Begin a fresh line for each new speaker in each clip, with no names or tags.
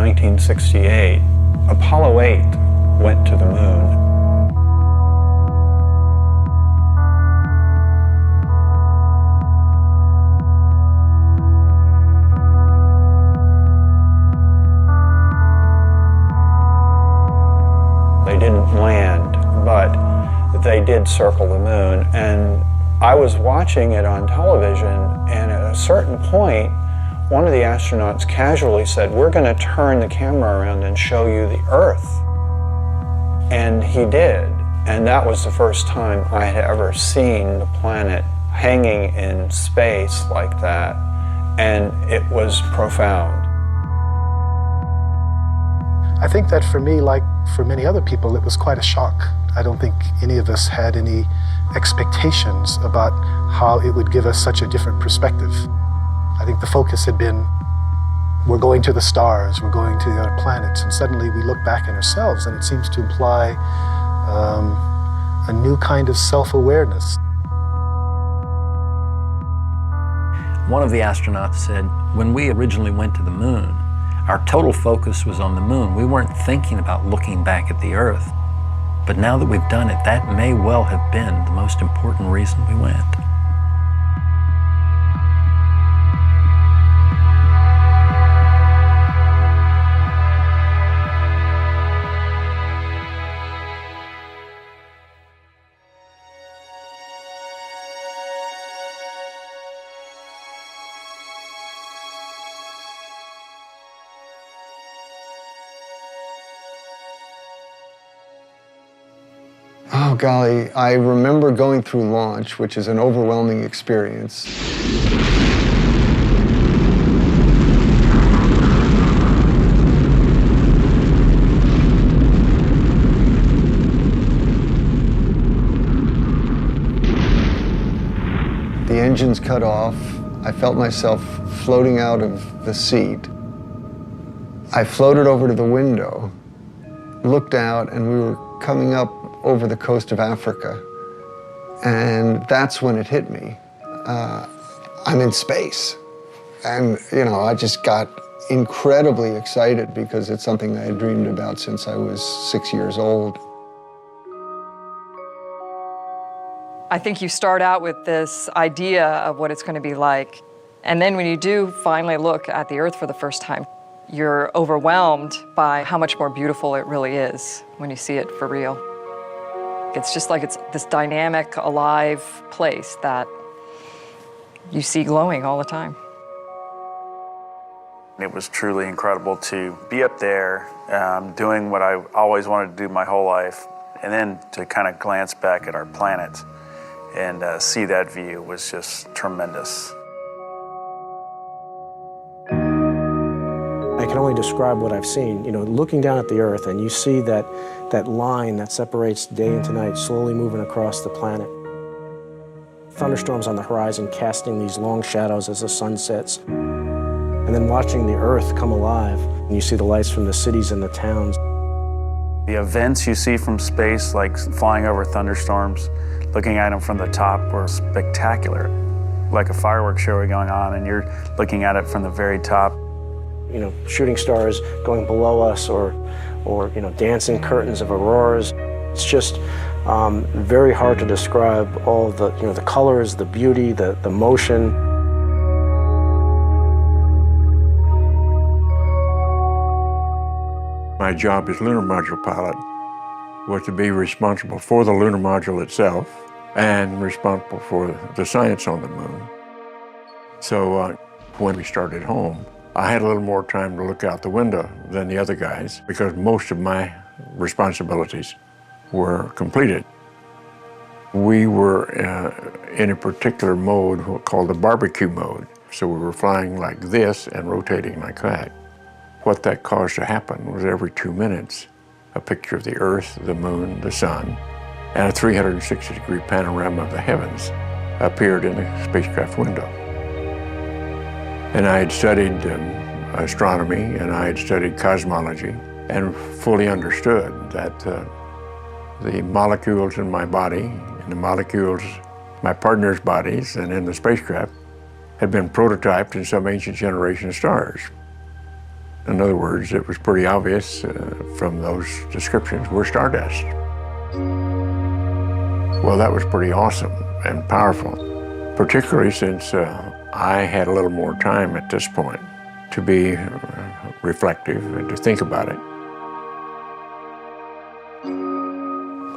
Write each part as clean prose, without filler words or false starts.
1968, Apollo 8 went to the moon. They didn't land, but they did circle the moon. And I was watching it on television, and at a certain point, one of the astronauts casually said, "We're going to turn the camera around and show you the Earth." And he did. And that was the first time I had ever seen the planet hanging in space like that. And it was profound.
I think that for me, like for many other people, it was quite a shock. I don't think any of us had any expectations about how it would give us such a different perspective. I think the focus had been, we're going to the stars, we're going to the other planets, and suddenly we look back at ourselves and it seems to imply a new kind of self-awareness.
One of the astronauts said, when we originally went to the moon, our total focus was on the moon. We weren't thinking about looking back at the Earth. But now that we've done it, that may well have been the most important reason we went.
Oh, golly, I remember going through launch, which is an overwhelming experience. The engines cut off. I felt myself floating out of the seat. I floated over to the window, looked out, and we were coming up over the coast of Africa. And that's when it hit me. I'm in space. And, you know, I just got incredibly excited because it's something I had dreamed about since I was 6 years old.
I think you start out with this idea of what it's going to be like. And then when you do finally look at the Earth for the first time, you're overwhelmed by how much more beautiful it really is when you see it for real. It's just like it's this dynamic, alive place that you see glowing all the time.
It was truly incredible to be up there, doing what I always wanted to do my whole life, and then to kind of glance back at our planet and see that view was just tremendous.
I can only describe what I've seen. You know, looking down at the Earth and you see that line that separates day into night slowly moving across the planet. Thunderstorms on the horizon casting these long shadows as the sun sets. And then watching the Earth come alive. And you see the lights from the cities and the towns.
The events you see from space, like flying over thunderstorms, looking at them from the top, were spectacular. Like a fireworks show going on and you're looking at it from the very top.
You know, shooting stars going below us or you know, dancing curtains of auroras. It's just very hard to describe all the, you know, the colors, the beauty, the motion.
My job as lunar module pilot was to be responsible for the lunar module itself and responsible for the science on the moon. So when we started home, I had a little more time to look out the window than the other guys because most of my responsibilities were completed. We were in a particular mode called the barbecue mode. So we were flying like this and rotating like that. What that caused to happen was every 2 minutes, a picture of the Earth, the moon, the sun, and a 360-degree panorama of the heavens appeared in the spacecraft window. And I had studied astronomy and I had studied cosmology and fully understood that the molecules in my body and the molecules in my partner's bodies and in the spacecraft had been prototyped in some ancient generation of stars. In other words, it was pretty obvious from those descriptions we're stardust. Well, that was pretty awesome and powerful, particularly since I had a little more time at this point to be reflective and to think about it.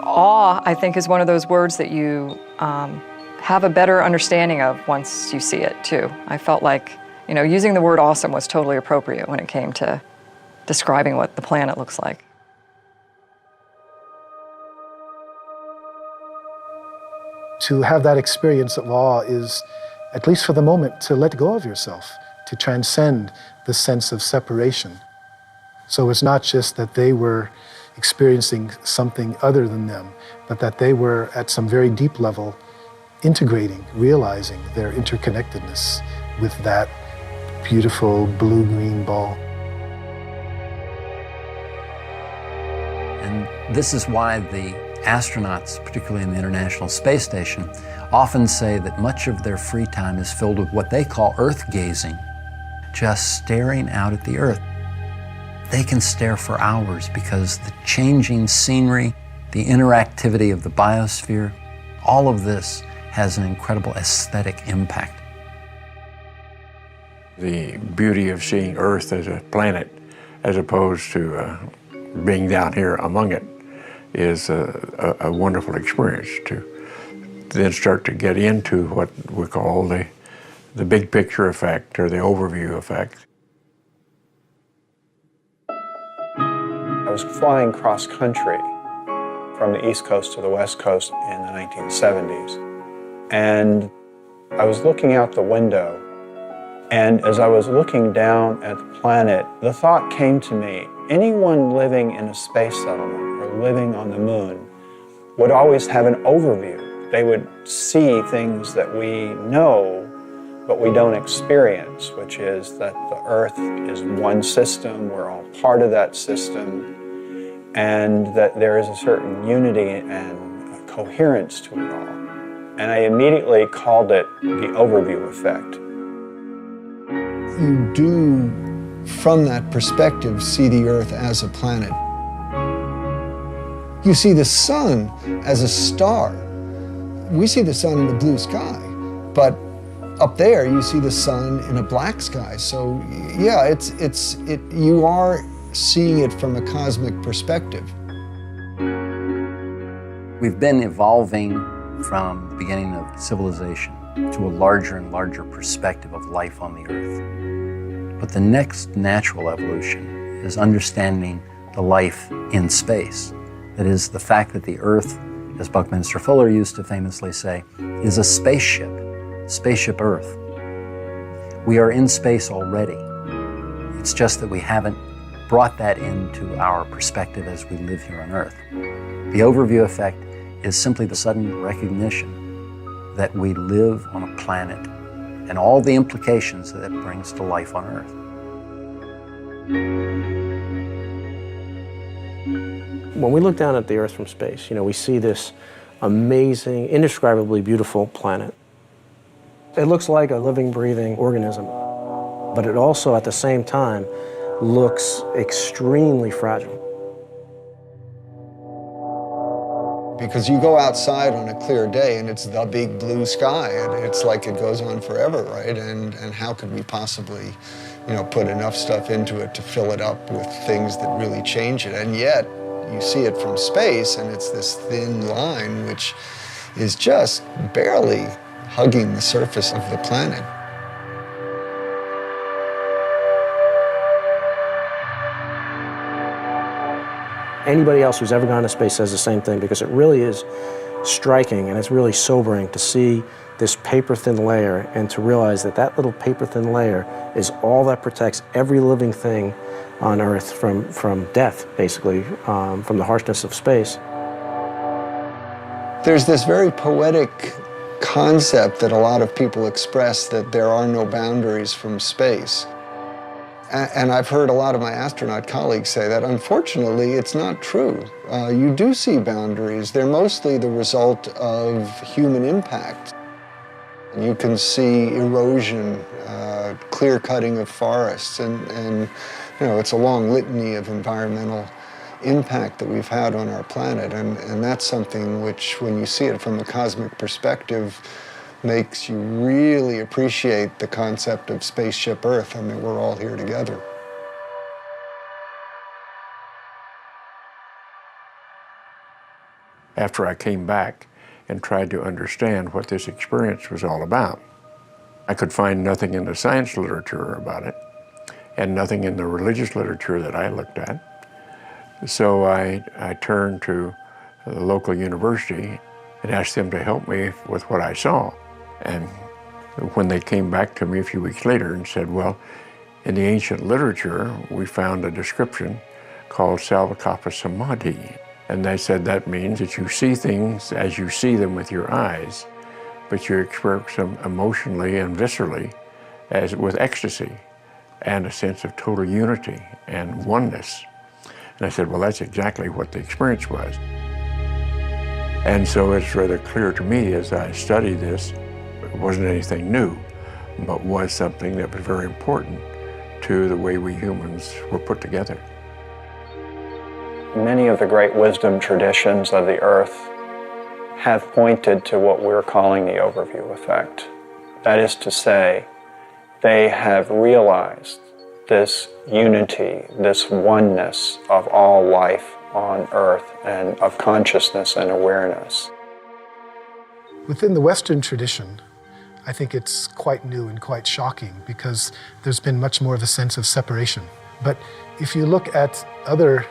Awe, I think, is one of those words that you have a better understanding of once you see it, too. I felt like, you know, using the word awesome was totally appropriate when it came to describing what the planet looks like.
To have that experience of awe is, at least for the moment, to let go of yourself, to transcend the sense of separation. So it's not just that they were experiencing something other than them, but that they were at some very deep level integrating, realizing their interconnectedness with that beautiful blue-green ball.
And this is why the astronauts, particularly in the International Space Station, often say that much of their free time is filled with what they call Earth gazing, just staring out at the Earth. They can stare for hours because the changing scenery, the interactivity of the biosphere, all of this has an incredible aesthetic impact.
The beauty of seeing Earth as a planet, as opposed to being down here among it, is a wonderful experience to then start to get into what we call the big picture effect or the overview effect.
I was flying cross country from the East Coast to the West Coast in the 1970s. And I was looking out the window, and as I was looking down at the planet, the thought came to me, anyone living in a space settlement or living on the moon would always have an overview. They would see things that we know, but we don't experience, which is that the Earth is one system, we're all part of that system, and that there is a certain unity and a coherence to it all. And I immediately called it the overview effect.
You do, from that perspective, see the Earth as a planet. You see the sun as a star. We see the sun in a blue sky, but up there you see the sun in a black sky. So yeah, you are seeing it from a cosmic perspective.
We've been evolving from the beginning of civilization to a larger and larger perspective of life on the Earth. But the next natural evolution is understanding the life in space. That is, the fact that the Earth, as Buckminster Fuller used to famously say, is a spaceship, spaceship Earth. We are in space already. It's just that we haven't brought that into our perspective as we live here on Earth. The overview effect is simply the sudden recognition that we live on a planet and all the implications that it brings to life on Earth.
When we look down at the Earth from space, we see this amazing, indescribably beautiful planet. It looks like a living, breathing organism, but it also, at the same time, looks extremely fragile.
Because you go outside on a clear day and it's the big blue sky, and it's like it goes on forever, right? And how could we possibly, put enough stuff into it to fill it up with things that really change it? And yet, you see it from space, and it's this thin line which is just barely hugging the surface of the planet.
Anybody else who's ever gone to space says the same thing, because it really is striking and it's really sobering to see this paper-thin layer and to realize that that little paper-thin layer is all that protects every living thing on Earth from death, basically, from the harshness of space.
There's this very poetic concept that a lot of people express, that there are no boundaries from space. And I've heard a lot of my astronaut colleagues say that. Unfortunately, it's not true. You do see boundaries. They're mostly the result of human impact. You can see erosion, clear cutting of forests, and You know, it's a long litany of environmental impact that we've had on our planet, and that's something which, when you see it from a cosmic perspective, makes you really appreciate the concept of spaceship Earth. I mean, we're all here together.
After I came back and tried to understand what this experience was all about, I could find nothing in the science literature about it and nothing in the religious literature that I looked at. So I turned to the local university and asked them to help me with what I saw. And when they came back to me a few weeks later and said, well, in the ancient literature, we found a description called Salvakapa Samadhi. And they said that means that you see things as you see them with your eyes, but you experience them emotionally and viscerally as with ecstasy and a sense of total unity and oneness. And I said, well, that's exactly what the experience was. And so it's rather clear to me as I study this, it wasn't anything new, but was something that was very important to the way we humans were put together.
Many of the great wisdom traditions of the earth have pointed to what we're calling the overview effect. That is to say, they have realized this unity, this oneness of all life on earth and of consciousness and awareness.
Within the Western tradition, I think it's quite new and quite shocking because there's been much more of a sense of separation. But if you look at other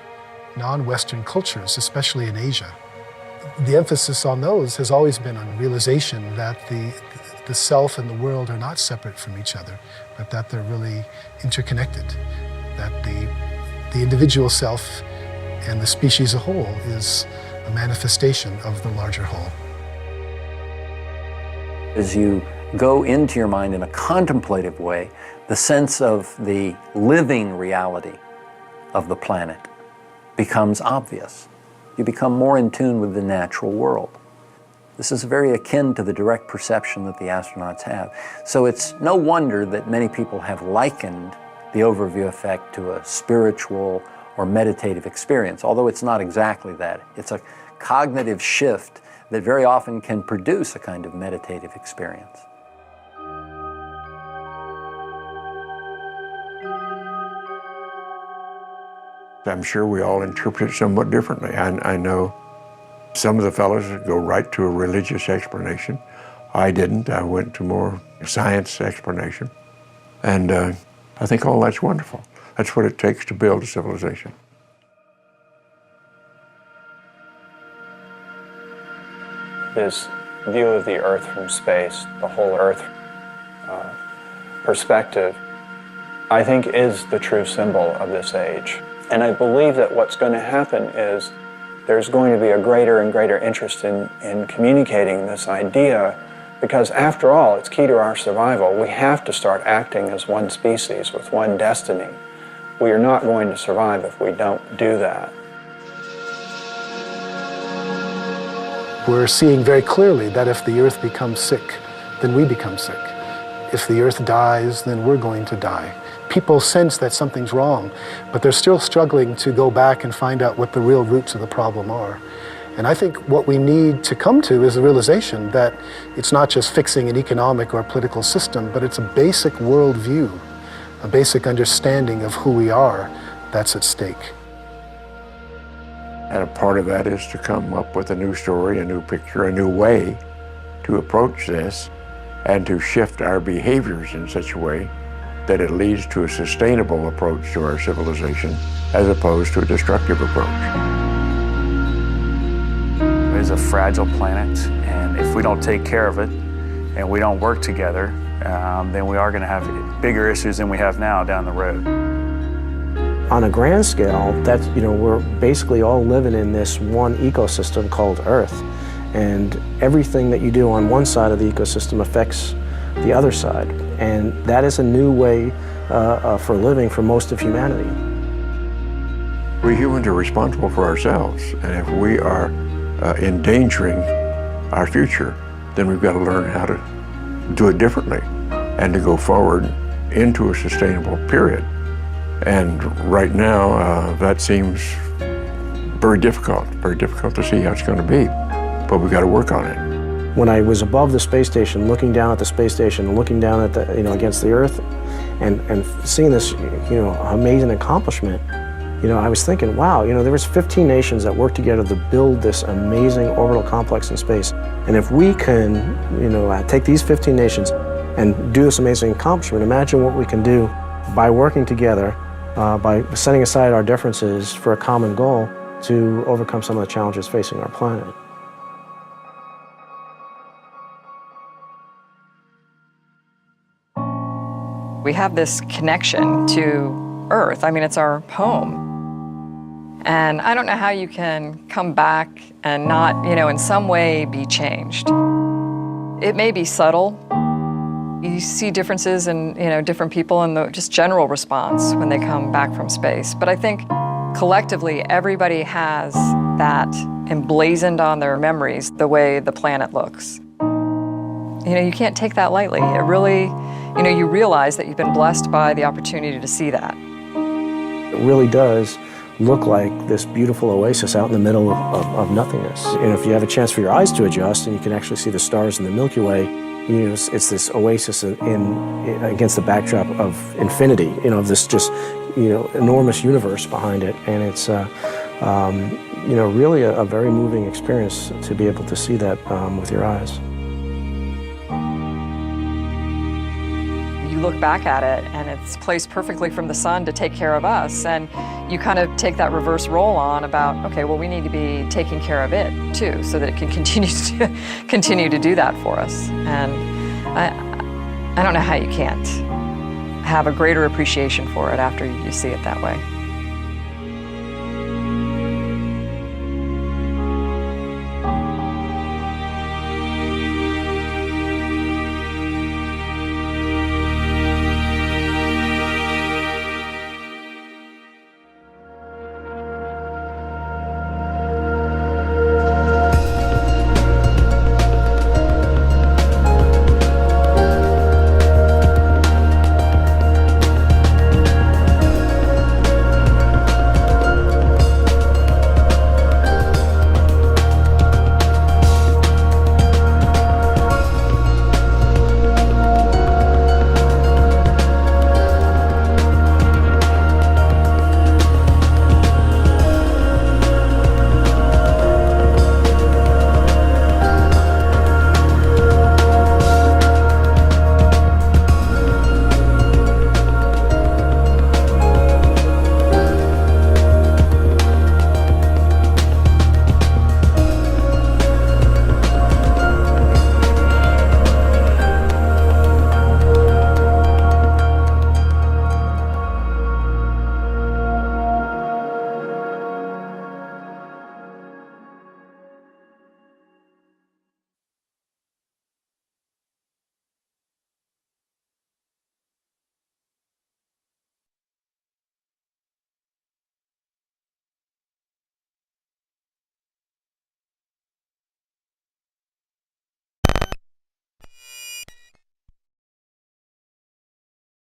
non-Western cultures, especially in Asia, the emphasis on those has always been on realization that the self and the world are not separate from each other, but that they're really interconnected, that the individual self and the species as a whole is a manifestation of the larger whole.
As you go into your mind in a contemplative way, the sense of the living reality of the planet becomes obvious. You become more in tune with the natural world. This is very akin to the direct perception that the astronauts have. So it's no wonder that many people have likened the overview effect to a spiritual or meditative experience, although it's not exactly that. It's a cognitive shift that very often can produce a kind of meditative experience.
I'm sure we all interpret it somewhat differently. I know some of the fellows go right to a religious explanation. I didn't. I went to more science explanation. And I think all that's wonderful. That's what it takes to build a civilization.
This view of the Earth from space, the whole Earth perspective, I think is the true symbol of this age. And I believe that what's going to happen is there's going to be a greater and greater interest in communicating this idea, because after all, it's key to our survival. We have to start acting as one species with one destiny. We are not going to survive if we don't do that.
We're seeing very clearly that if the Earth becomes sick, then we become sick. If the Earth dies, then we're going to die. People sense that something's wrong, but they're still struggling to go back and find out what the real roots of the problem are. And I think what we need to come to is the realization that it's not just fixing an economic or political system, but it's a basic worldview, a basic understanding of who we are that's at stake.
And a part of that is to come up with a new story, a new picture, a new way to approach this and to shift our behaviors in such a way that it leads to a sustainable approach to our civilization as opposed to a destructive approach.
It is a fragile planet, and if we don't take care of it and we don't work together, then we are going to have bigger issues than we have now down the road.
On a grand scale, that's, we're basically all living in this one ecosystem called Earth. And everything that you do on one side of the ecosystem affects the other side. And that is a new way for living for most of humanity.
We humans are responsible for ourselves, and if we are endangering our future, then we've got to learn how to do it differently and to go forward into a sustainable period. And right now, that seems very difficult to see how it's going to be. But we've got to work on it.
When I was above the space station, looking down at the space station, looking down at the, against the Earth, and seeing this, amazing accomplishment, I was thinking, wow, there was 15 nations that worked together to build this amazing orbital complex in space. And if we can, take these 15 nations and do this amazing accomplishment, imagine what we can do by working together, by setting aside our differences for a common goal to overcome some of the challenges facing our planet.
We have this connection to Earth. I mean, it's our home. And I don't know how you can come back and not, in some way be changed. It may be subtle. You see differences in, different people and the just general response when they come back from space. But I think collectively, everybody has that emblazoned on their memories, the way the planet looks. You can't take that lightly. It really, you realize that you've been blessed by the opportunity to see that.
It really does look like this beautiful oasis out in the middle of nothingness. And if you have a chance for your eyes to adjust and you can actually see the stars in the Milky Way, it's this oasis against the backdrop of infinity, of this just, enormous universe behind it. And it's, really a very moving experience to be able to see that with your eyes.
You look back at it and it's placed perfectly from the sun to take care of us, and you kind of take that reverse roll on about, okay, well, we need to be taking care of it too, so that it can continue to do that for us. And I don't know how you can't have a greater appreciation for it after you see it that way.